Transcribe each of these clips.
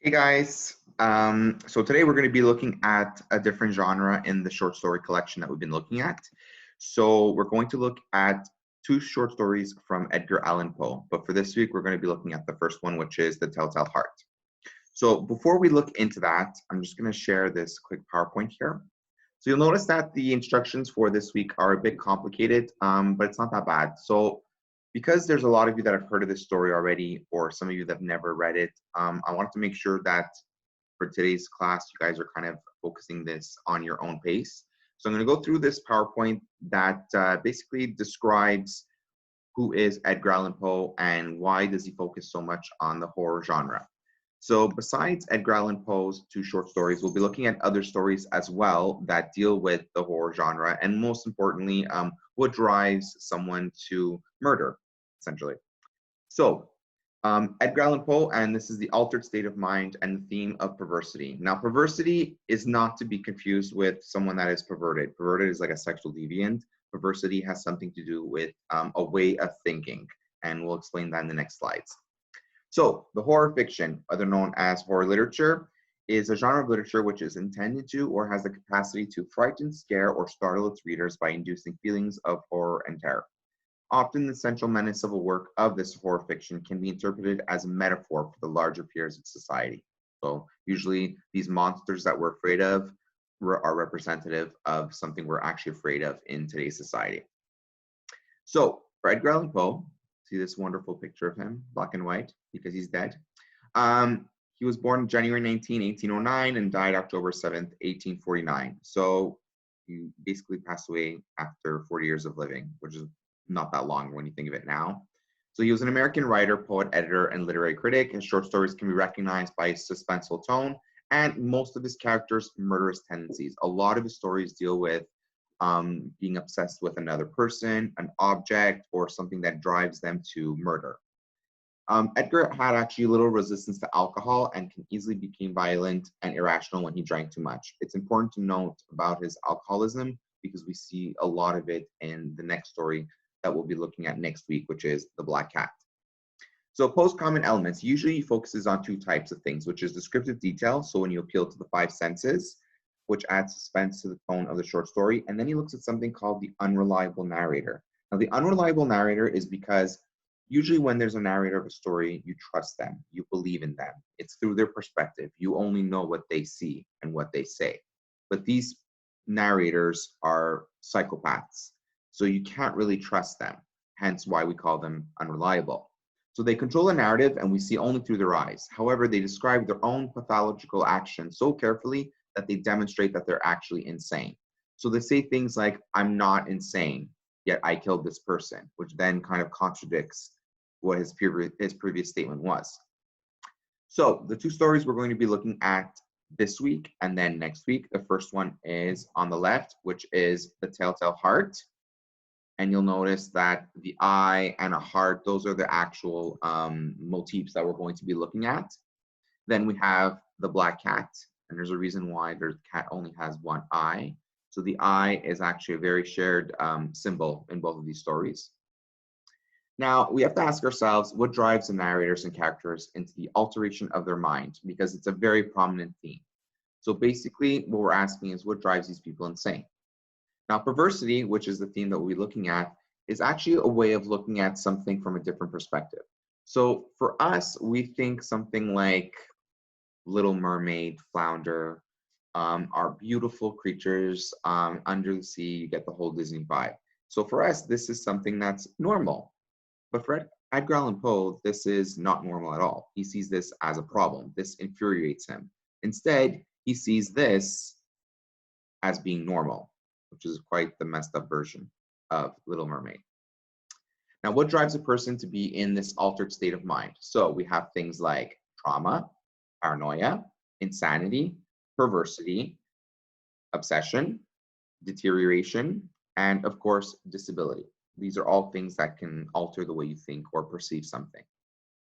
Hey guys, so today we're going to be looking at a different genre in the short story collection that we've been looking at. So we're going to look at two short stories from Edgar Allan Poe, but for this week we're going to be looking at the first one, which is The Telltale Heart. So before we look into that, I'm just going to share this quick PowerPoint here. So you'll notice that the instructions for this week are a bit complicated, but it's not that bad. So because there's a lot of you that have heard of this story already, or some of you that have never read it, I wanted to make sure that for today's class, you guys are kind of focusing this on your own pace. So I'm going to go through this PowerPoint that basically describes who is Edgar Allan Poe and why does he focus so much on the horror genre. So besides Edgar Allan Poe's two short stories, we'll be looking at other stories as well that deal with the horror genre, and most importantly, what drives someone to murder, essentially. So Edgar Allan Poe, and this is the altered state of mind and the theme of perversity. Now, perversity is not to be confused with someone that is perverted. Perverted is like a sexual deviant. Perversity has something to do with a way of thinking, and we'll explain that in the next slides. So the horror fiction, other known as horror literature, is a genre of literature which is intended to or has the capacity to frighten, scare, or startle its readers by inducing feelings of horror and terror. Often the central menace of a work of this horror fiction can be interpreted as a metaphor for the larger fears of society. So usually these monsters that we're afraid of are representative of something we're actually afraid of in today's society. So for Edgar Allan Poe, see this wonderful picture of him, black and white, because he's dead. He was born January 19, 1809, and died October 7th, 1849. So he basically passed away after 40 years of living, which is not that long when you think of it now. So he was an American writer, poet, editor, and literary critic. His short stories can be recognized by his suspenseful tone and most of his characters' murderous tendencies. A lot of his stories deal with being obsessed with another person, an object, or something that drives them to murder. Edgar had actually little resistance to alcohol and can easily become violent and irrational when he drank too much. It's important to note about his alcoholism because we see a lot of it in the next story that we'll be looking at next week, which is The Black Cat. So Poe's common elements usually focuses on two types of things, which is descriptive detail, so when you appeal to the five senses, which adds suspense to the tone of the short story, and then he looks at something called the unreliable narrator. Now, the unreliable narrator is because usually when there's a narrator of a story, you trust them, you believe in them. It's through their perspective. You only know what they see and what they say. But these narrators are psychopaths, so you can't really trust them, hence why we call them unreliable. So they control the narrative and we see only through their eyes. However, they describe their own pathological actions so carefully that they demonstrate that they're actually insane. So they say things like, I'm not insane, yet I killed this person, which then kind of contradicts what his previous statement was. So the two stories we're going to be looking at this week and then next week. The first one is on the left, which is The Telltale Heart. And you'll notice that the eye and a heart, those are the actual motifs that we're going to be looking at. Then we have The Black Cat, and there's a reason why the cat only has one eye. So the eye is actually a very shared symbol in both of these stories. Now, we have to ask ourselves, what drives the narrators and characters into the alteration of their mind? Because it's a very prominent theme. So basically, what we're asking is, what drives these people insane? Now, perversity, which is the theme that we'll be looking at, is actually a way of looking at something from a different perspective. So for us, we think something like Little Mermaid, Flounder, are beautiful creatures under the sea. You get the whole Disney vibe. So for us, this is something that's normal. But for Edgar Allan Poe, this is not normal at all. He sees this as a problem. This infuriates him. Instead, he sees this as being normal, which is quite the messed up version of Little Mermaid. Now, what drives a person to be in this altered state of mind? So we have things like trauma, paranoia, insanity, perversity, obsession, deterioration, and of course, disability. These are all things that can alter the way you think or perceive something.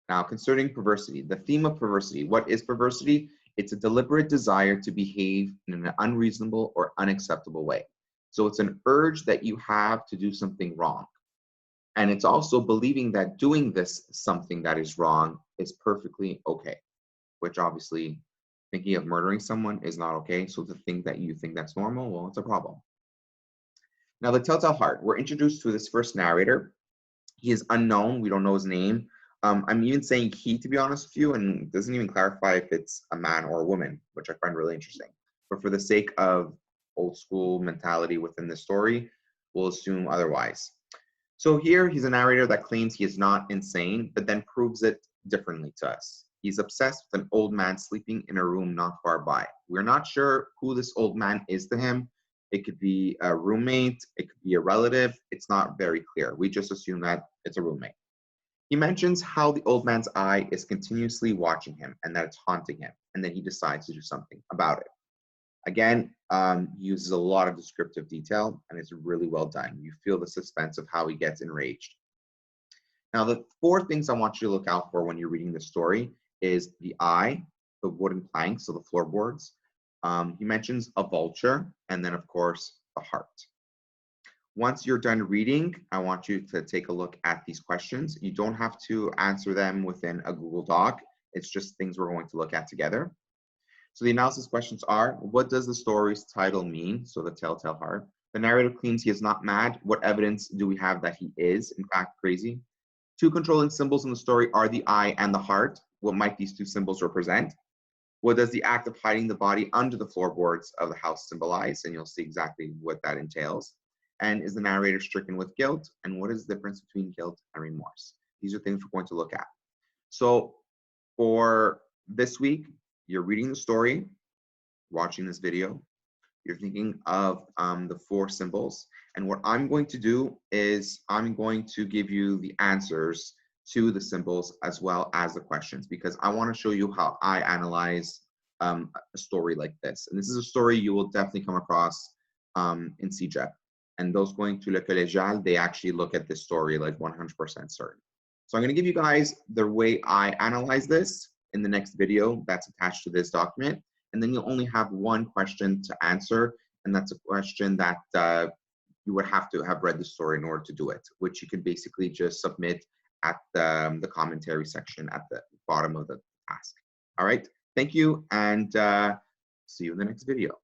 Now, concerning perversity, the theme of perversity, what is perversity? It's a deliberate desire to behave in an unreasonable or unacceptable way. So it's an urge that you have to do something wrong. And it's also believing that doing this something that is wrong is perfectly okay. which obviously thinking of murdering someone is not okay. So to think that you think that's normal, well, it's a problem. Now, the telltale heart. We're introduced to this first narrator. He is unknown. We don't know his name. I'm even saying he, to be honest with you, and it doesn't even clarify if it's a man or a woman, which I find really interesting. But for the sake of old school mentality within the story, we'll assume otherwise. So here, he's a narrator that claims he is not insane, but then proves it differently to us. He's obsessed with an old man sleeping in a room not far by. We're not sure who this old man is to him. It could be a roommate, it could be a relative. It's not very clear. We just assume that it's a roommate. He mentions how the old man's eye is continuously watching him and that it's haunting him, and then he decides to do something about it. Again, he uses a lot of descriptive detail, and it's really well done. You feel the suspense of how he gets enraged. Now, the 4 things I want you to look out for when you're reading the story is the eye, the wooden planks, so the floorboards. He mentions a vulture, and then, of course, the heart. Once you're done reading, I want you to take a look at these questions. You don't have to answer them within a Google Doc. It's just things we're going to look at together. So the analysis questions are, what does the story's title mean? So the telltale heart. The narrator claims he is not mad. What evidence do we have that he is, in fact, crazy? 2 controlling symbols in the story are the eye and the heart. What might these 2 symbols represent? What does the act of hiding the body under the floorboards of the house symbolize? And you'll see exactly what that entails. And is the narrator stricken with guilt? And what is the difference between guilt and remorse? These are things we're going to look at. So for this week, you're reading the story, watching this video, you're thinking of the 4 symbols. And what I'm going to do is I'm going to give you the answers to the symbols as well as the questions, because I want to show you how I analyze a story like this. And this is a story you will definitely come across in CJEP. And those going to Le Collégial, they actually look at this story like 100% certain. So I'm going to give you guys the way I analyze this in the next video that's attached to this document. And then you'll only have 1 question to answer. And that's a question that you would have to have read the story in order to do it, which you can basically just submit at the commentary section at the bottom of the task. All right. Thank you. And see you in the next video.